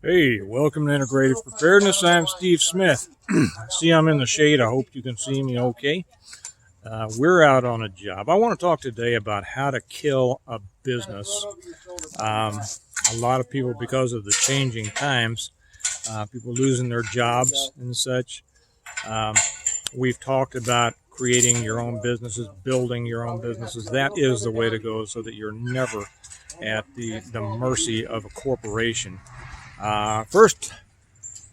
Hey, welcome to Integrated Preparedness. I'm Steve Smith. I see I'm in the shade. I hope you can see me okay. We're out on a job. I want to talk today about how to kill a business. A lot of people, because of the changing times, people losing their jobs and such. We've talked about creating your own businesses, building your own businesses. That is the way to go so that you're never at the mercy of a corporation. First,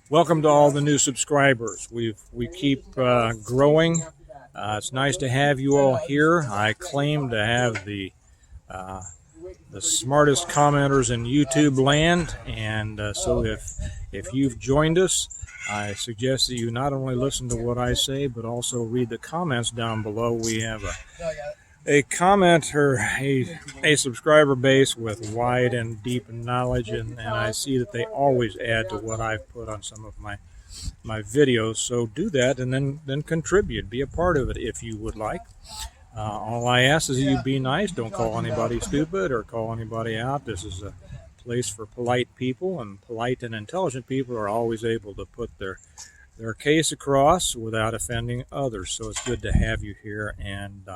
welcome to all the new subscribers. We keep growing. It's nice to have you all here. I claim to have the smartest commenters in YouTube land, and so if you've joined us, I suggest that you not only listen to what I say, but also read the comments down below. We have a commenter, a subscriber base with wide and deep knowledge, and I see that they always add to what I've put on some of my videos. So do that, and then contribute. Be a part of it if you would like. All I ask is that you be nice. Don't call anybody stupid or call anybody out. This is a place for polite people, and polite and intelligent people are always able to put their case across without offending others. So it's good to have you here, and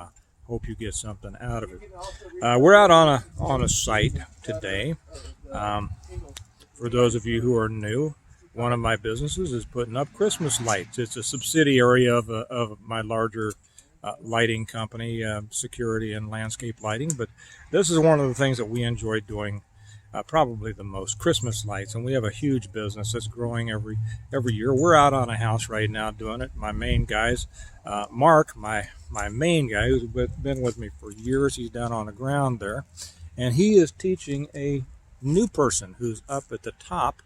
hope you get something out of it. We're out on a site today. For those of you who are new, one of my businesses is putting up Christmas lights. It's a subsidiary of my larger lighting company, security and landscape lighting. But this is one of the things that we enjoy doing probably the most, Christmas lights. And we have a huge business that's growing every year. We're out on a house right now doing it. My main guys, Mark, my main guy, who's been with me for years, he's down on the ground there, and he is teaching a new person who's up at the top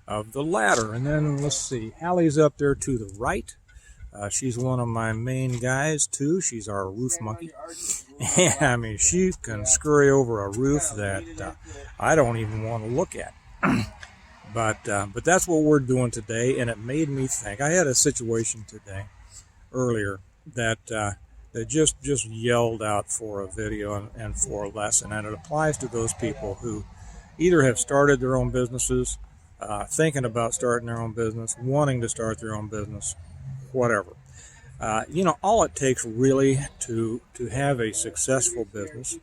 of the ladder. And then let's see, Hallie's up there to the right. She's one of my main guys too. She's our roof monkey. And I mean, she can scurry over a roof that I don't even want to look at. But that's what we're doing today, and it made me think. I had a situation today earlier that just yelled out for a video and for a lesson, and it applies to those people who either have started their own businesses, thinking about starting their own business, wanting to start their own business, whatever. All it takes really to have a successful business,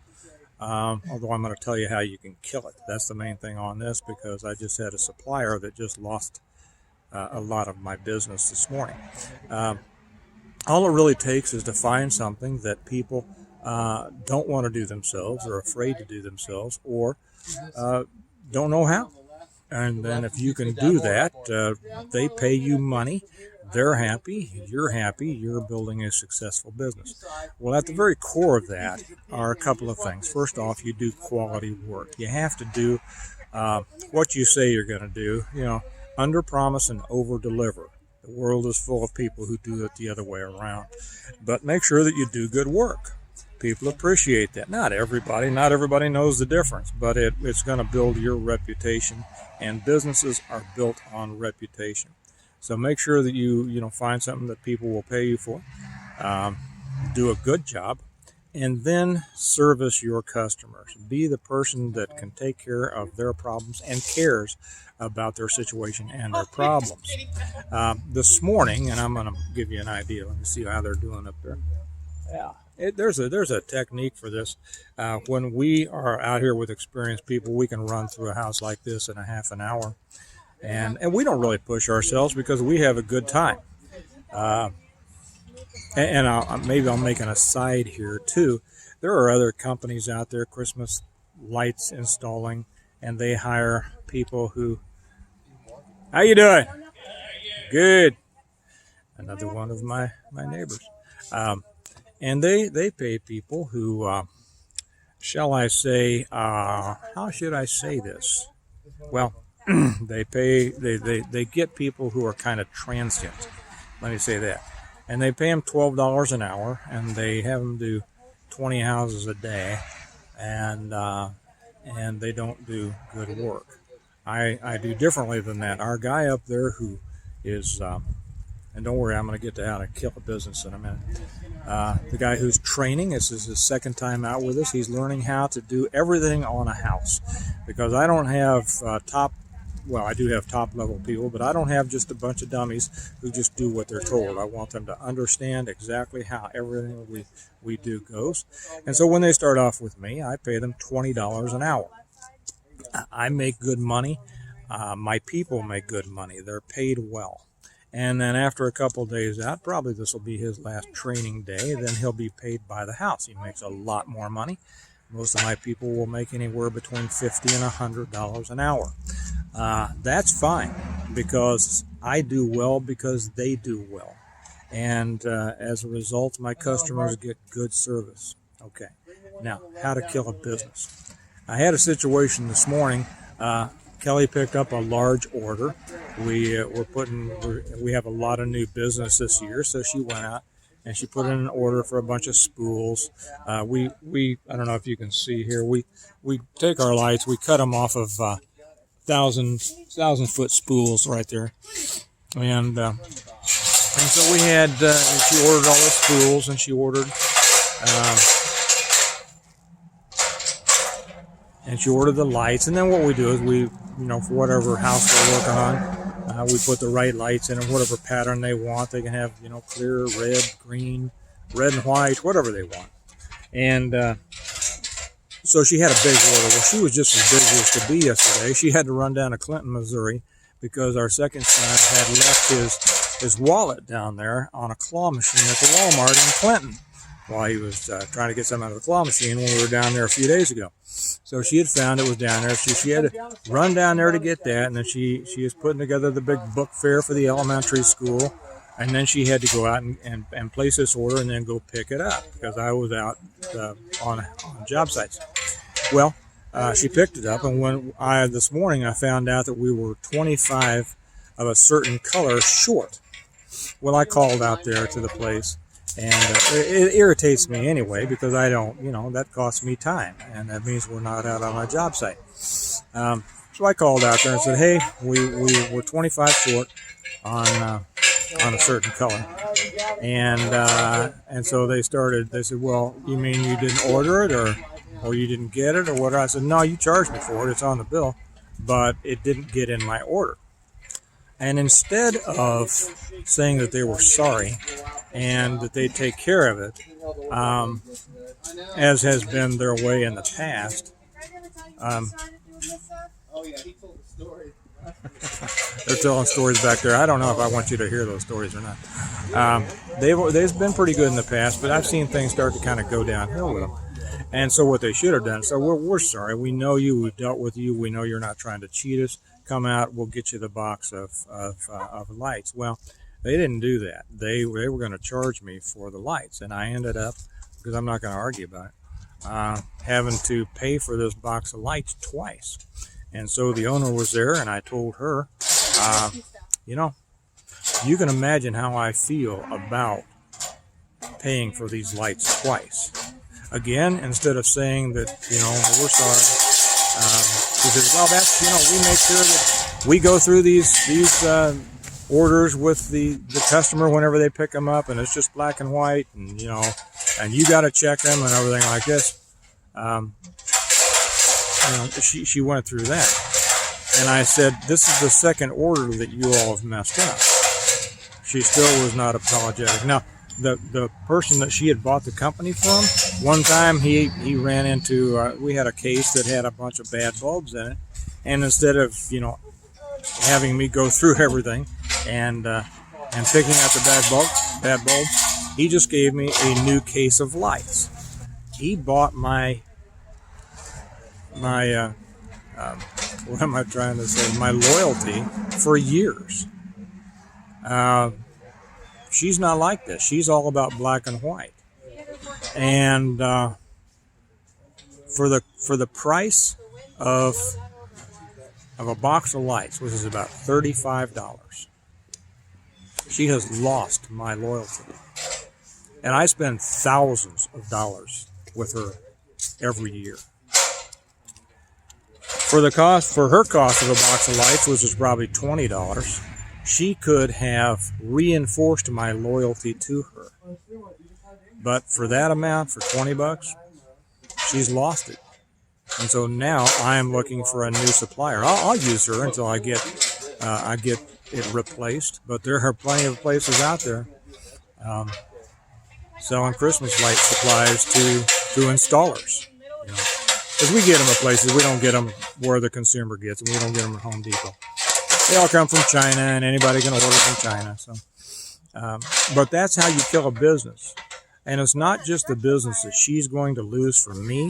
although I'm going to tell you how you can kill it. That's the main thing on this, because I just had a supplier that just lost a lot of my business this morning. All it really takes is to find something that people don't want to do themselves, or afraid to do themselves, or don't know how. And then if you can do that, they pay you money. They're happy, you're building a successful business. Well, at the very core of that are a couple of things. First off, you do quality work. You have to do what you say you're going to do, under promise and over deliver. The world is full of people who do it the other way around. But make sure that you do good work. People appreciate that. Not everybody knows the difference, but it's going to build your reputation, and businesses are built on reputation. So make sure that you find something that people will pay you for, do a good job, and then service your customers. Be the person that can take care of their problems and cares about their situation and their problems. This morning, and I'm going to give you an idea. Let me see how they're doing up there. Yeah. There's a technique for this. When we are out here with experienced people, we can run through a house like this in a half an hour. And we don't really push ourselves because we have a good time. Maybe I'll make an aside here too. There are other companies out there, Christmas lights installing, and they hire people who... How you doing? Good. Another one of my neighbors. And they pay people who, shall I say, how should I say this? Well, they get people who are kind of transient. Let me say that. And they pay them $12 an hour, and they have them do 20 houses a day, and they don't do good work. I do differently than that. Our guy up there who is, and don't worry, I'm going to get to how to kill a business in a minute. The guy who's training, this is his second time out with us. He's learning how to do everything on a house, because I don't have top well, I do have top-level people, but I don't have just a bunch of dummies who just do what they're told. I want them to understand exactly how everything we do goes. And so when they start off with me, I pay them $20 an hour. I make good money. My people make good money. They're paid well. And then after a couple of days out, probably this will be his last training day, then he'll be paid by the house. He makes a lot more money. Most of my people will make anywhere between $50 and $100 an hour. That's fine, because I do well because they do well. And as a result, my customers get good service. Okay, now, how to kill a business. I had a situation this morning. Kelly picked up a large order. We have a lot of new business this year, so she went out and she put in an order for a bunch of spools. I don't know if you can see here, we take our lights, we cut them off of 1,000-foot spools right there. And so we had, she ordered all the spools, and she ordered the lights. And then what we do is we, for whatever house they're working on, we put the right lights in, and whatever pattern they want. They can have, clear, red, green, red and white, whatever they want. And so she had a big order. Well, she was just as busy as could be yesterday. She had to run down to Clinton, Missouri, because our second son had left his wallet down there on a claw machine at the Walmart in Clinton while he was trying to get some out of the claw machine when we were down there a few days ago. So she had found it was down there. She had to run down there to get that, and then she was putting together the big book fair for the elementary school, and then she had to go out and place this order and then go pick it up because I was out on job sites. Well, she picked it up, and when this morning I found out that we were 25 of a certain color short. Well, I called out there to the place. And it irritates me anyway, because I don't, that costs me time, and that means we're not out on my job site. So I called out there and said, hey, we're 25 short on a certain color. And so they said, well, you mean you didn't order it, or you didn't get it, or what? I said, no, you charged me for it. It's on the bill, but it didn't get in my order. And instead of saying that they were sorry and that they take care of it, as has been their way in the past, they're telling stories back there. I don't know if I want you to hear those stories or not. They've been pretty good in the past, but I've seen things start to kind of go downhill with them. And so what they should have done, so we're sorry. We know you. We've dealt with you. We know you're not trying to cheat us. Come out, we'll get you the box of lights. Well, they didn't do that. They were going to charge me for the lights, and I ended up, because I'm not going to argue about it, having to pay for this box of lights twice. And so the owner was there, and I told her, you can imagine how I feel about paying for these lights twice. Again, instead of saying that, we're sorry, she says, well, that's, we make sure that we go through these orders with the customer whenever they pick them up, and it's just black and white, and, and you got to check them and everything like this. She went through that. And I said, this is the second order that you all have messed up. She still was not apologetic. Now, the person that she had bought the company from, one time he ran into, we had a case that had a bunch of bad bulbs in it, and instead of, having me go through everything and picking out the bad bulbs, he just gave me a new case of lights. He bought my what am I trying to say? My loyalty for years. She's not like this. She's all about black and white. And for the price of a box of lights, which is about $35, she has lost my loyalty. And I spend thousands of dollars with her every year. For her cost of a box of lights, which is probably $20, she could have reinforced my loyalty to her. But for that amount, for $20, she's lost it. And so now I am looking for a new supplier. I'll use her until I get it replaced. But there are plenty of places out there selling Christmas light supplies to installers. Because we get them at places, we don't get them where the consumer gets them. We don't get them at Home Depot. They all come from China, and anybody can order from China. So, but that's how you kill a business. And it's not just the business that she's going to lose from me,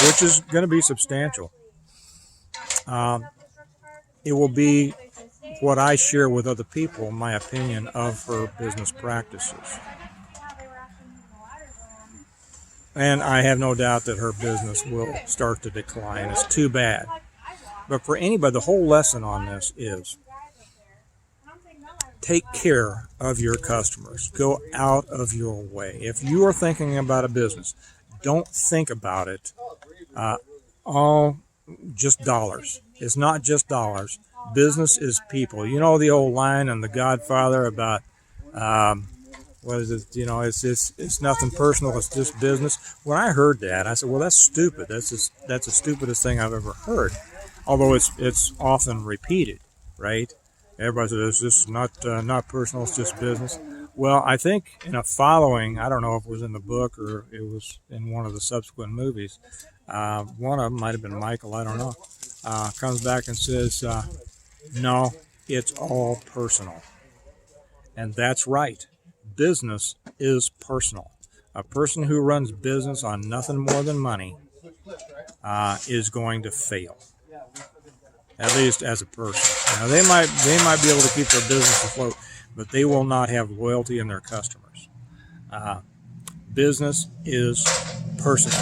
which is going to be substantial. It will be what I share with other people, my opinion of her business practices. And I have no doubt that her business will start to decline. It's too bad. But for anybody, the whole lesson on this is take care of your customers. Go out of your way. If you are thinking about a business, don't think about it all just dollars. It's not just dollars. Business is people. You know the old line in The Godfather about what is it? It's nothing personal. It's just business. When I heard that, I said, "Well, that's stupid. That's the stupidest thing I've ever heard." Although it's often repeated, right? Everybody says this is not personal. It's just business. Well, I think in a following, I don't know if it was in the book or it was in one of the subsequent movies. One of them might have been Michael. I don't know. Comes back and says, "No, it's all personal," and that's right. Business is personal. A person who runs business on nothing more than money is going to fail, at least as a person. Now, they might be able to keep their business afloat, but they will not have loyalty in their customers. Business is personal.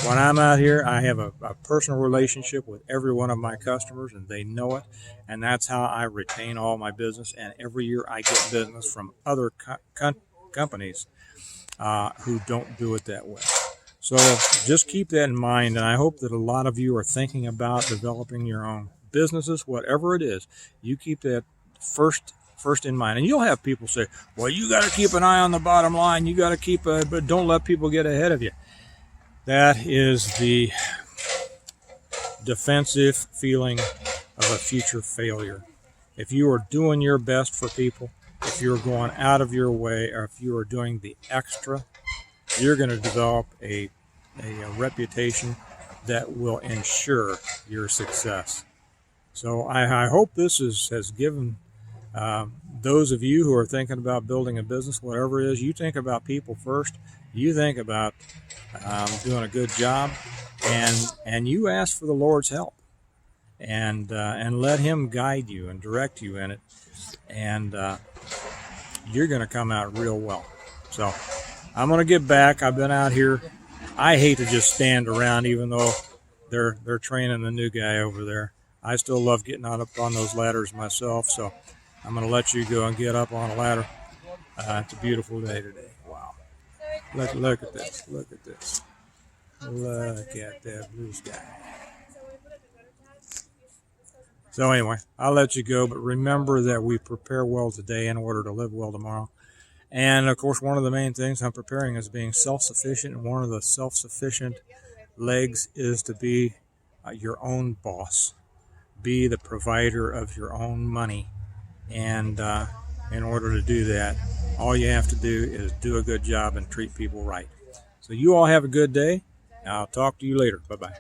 When I'm out here, I have a personal relationship with every one of my customers, and they know it, and that's how I retain all my business. And every year I get business from other companies who don't do it that way. So just keep that in mind, and I hope that a lot of you are thinking about developing your own businesses, whatever it is. You keep that first in mind. And you'll have people say, "Well, you got to keep an eye on the bottom line. You got to keep but don't let people get ahead of you." That is the defensive feeling of a future failure. If you are doing your best for people, if you're going out of your way, or if you are doing the extra, you're going to develop a reputation that will ensure your success. So I hope this has given those of you who are thinking about building a business, whatever it is, you think about people first. You think about doing a good job, and you ask for the Lord's help, and let Him guide you and direct you in it, and you're going to come out real well. So I'm going to get back. I've been out here. I hate to just stand around, even though they're training the new guy over there. I still love getting out up on those ladders myself. So I'm going to let you go and get up on a ladder. It's a beautiful day today. Wow. Look at this. Look at this. Look at that blue sky. So anyway, I'll let you go, but remember that we prepare well today in order to live well tomorrow. And of course, one of the main things I'm preparing is being self-sufficient, and one of the self-sufficient legs is to be your own boss. Be the provider of your own money. And in order to do that, all you have to do is do a good job and treat people right. So you all have a good day. I'll talk to you later. Bye-bye.